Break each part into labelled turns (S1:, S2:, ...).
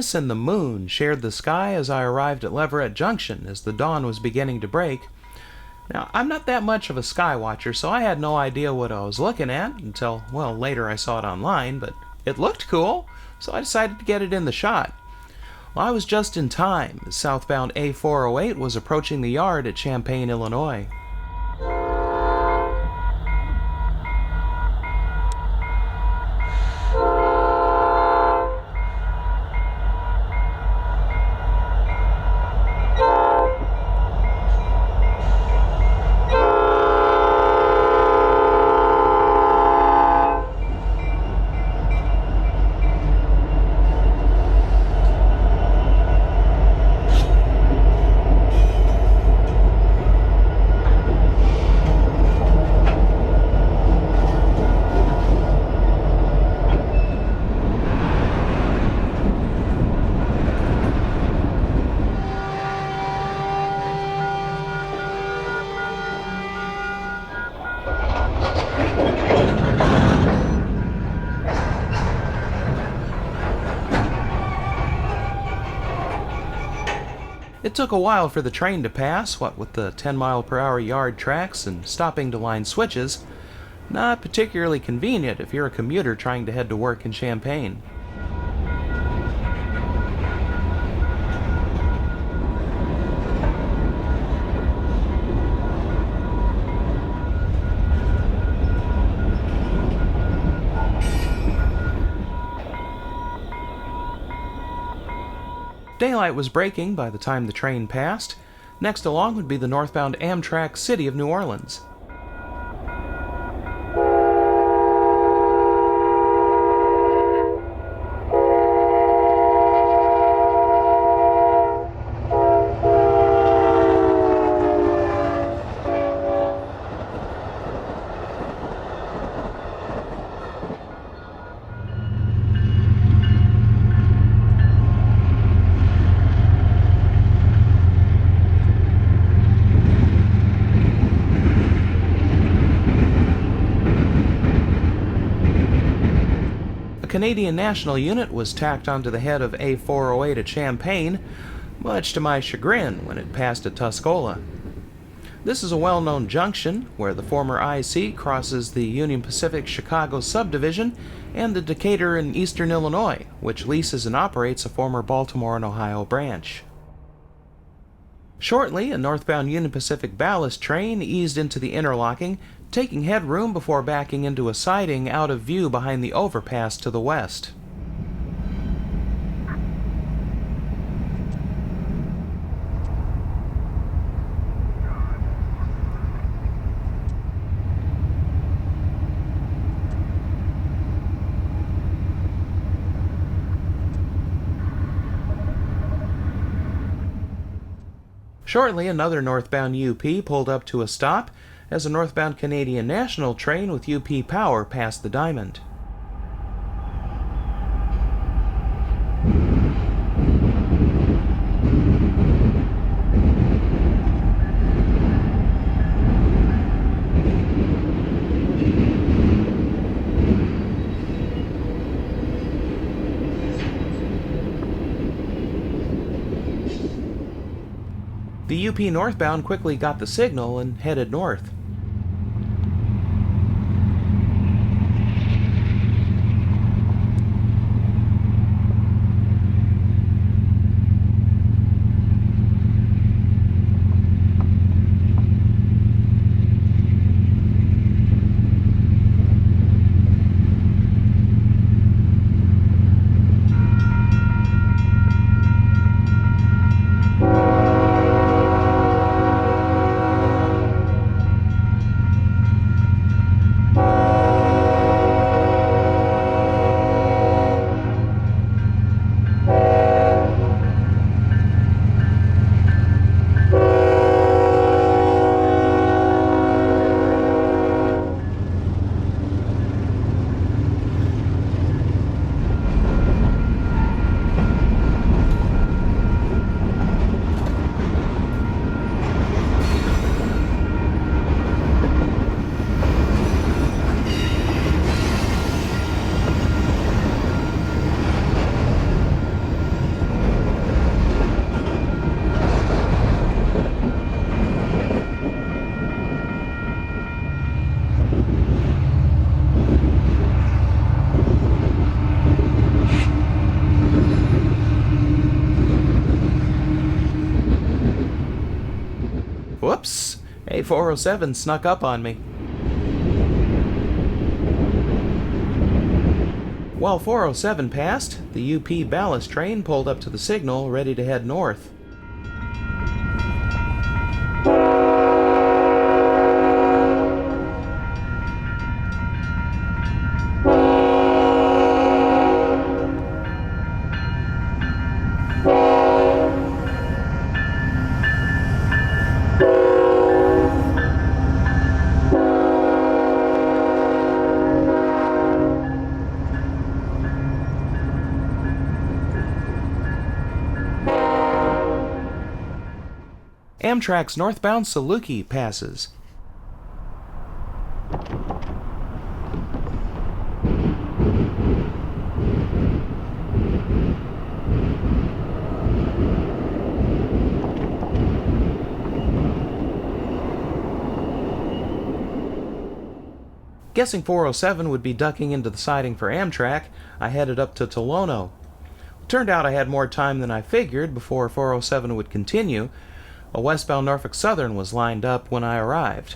S1: Venus and the moon shared the sky as I arrived at Leverett Junction as the dawn was beginning to break. Now, I'm not that much of a sky watcher, so I had no idea what I was looking at until, well, later I saw it online, but it looked cool, so I decided to get it in the shot. Well, I was just in time as southbound A408 was approaching the yard at Champaign, Illinois. It took a while for the train to pass, what with the 10-mile-per-hour yard tracks and stopping to line switches. Not particularly convenient if you're a commuter trying to head to work in Champaign. Daylight was breaking by the time the train passed. Next along would be the northbound Amtrak City of New Orleans. A Canadian National unit was tacked onto the head of A408 at Champaign, much to my chagrin when it passed at Tuscola. This is a well-known junction where the former IC crosses the Union Pacific Chicago Subdivision and the Decatur in eastern Illinois, which leases and operates a former Baltimore and Ohio branch. Shortly, a northbound Union Pacific ballast train eased into the interlocking, taking headroom before backing into a siding out of view behind the overpass to the west. Shortly, another northbound UP pulled up to a stop as a northbound Canadian National train with UP power passed the diamond. The UP northbound quickly got the signal and headed north. Whoops! A 407 snuck up on me. While 407 passed, the UP ballast train pulled up to the signal, ready to head north. Amtrak's northbound Saluki passes. Guessing 407 would be ducking into the siding for Amtrak, I headed up to Tolono. Turned out I had more time than I figured before 407 would continue. A westbound Norfolk Southern was lined up when I arrived.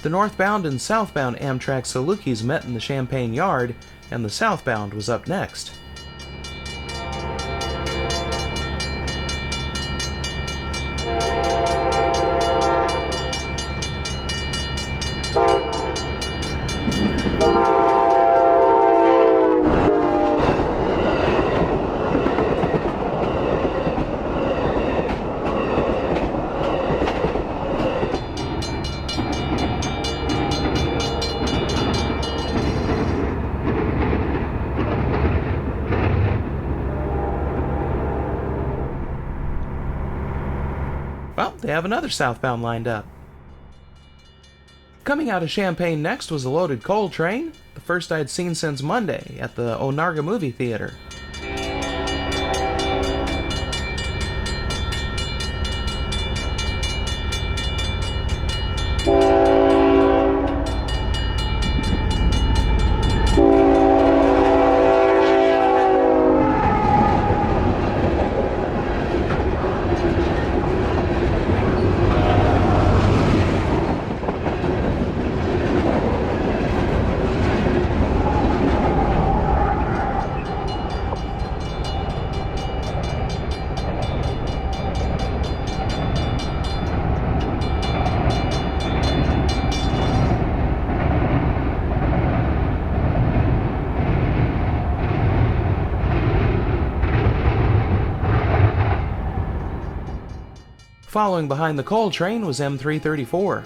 S1: The northbound and southbound Amtrak Salukis met in the Champaign yard, and the southbound was up next. Well, they have another southbound lined up. Coming out of Champaign next was a loaded coal train, the first I'd seen since Monday at the Onarga movie theater. Following behind the coal train was M334.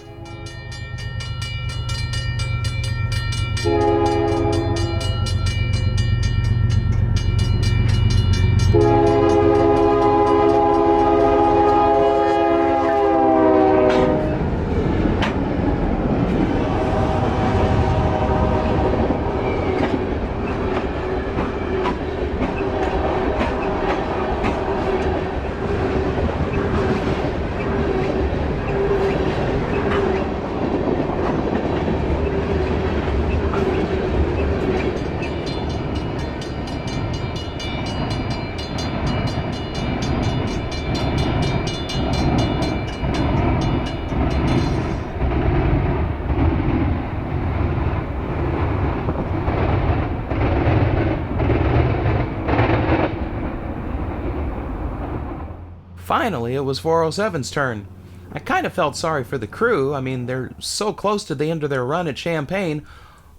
S1: Finally, it was 407's turn. I kind of felt sorry for the crew. I mean, they're so close to the end of their run at Champaign,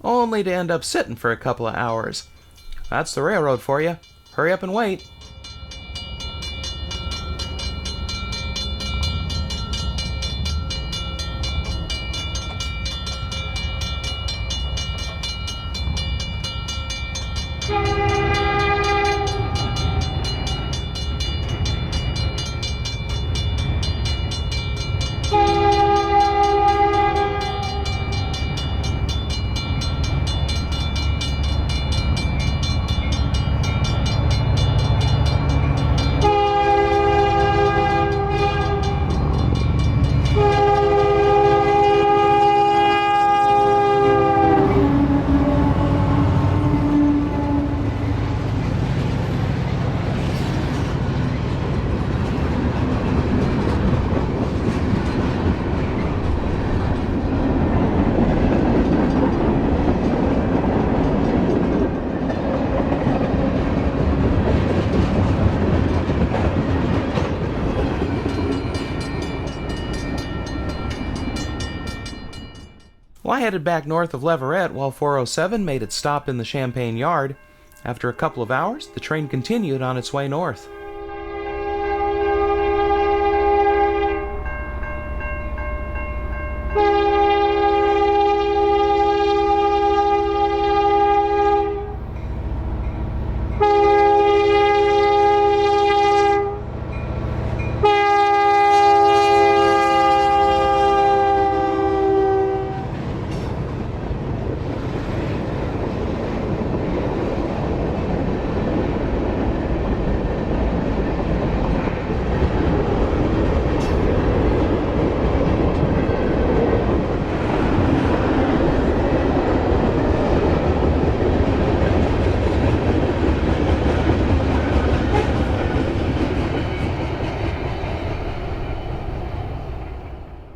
S1: only to end up sitting for a couple of hours. That's the railroad for you. Hurry up and wait. Well, I headed back north of Leverett while 407 made its stop in the Champaign yard. After a couple of hours, the train continued on its way north.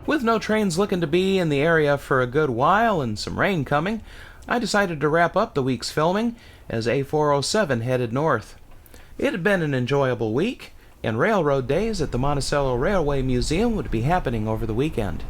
S1: With no trains looking to be in the area for a good while and some rain coming, I decided to wrap up the week's filming as A407 headed north. It had been an enjoyable week, and railroad days at the Monticello Railway Museum would be happening over the weekend.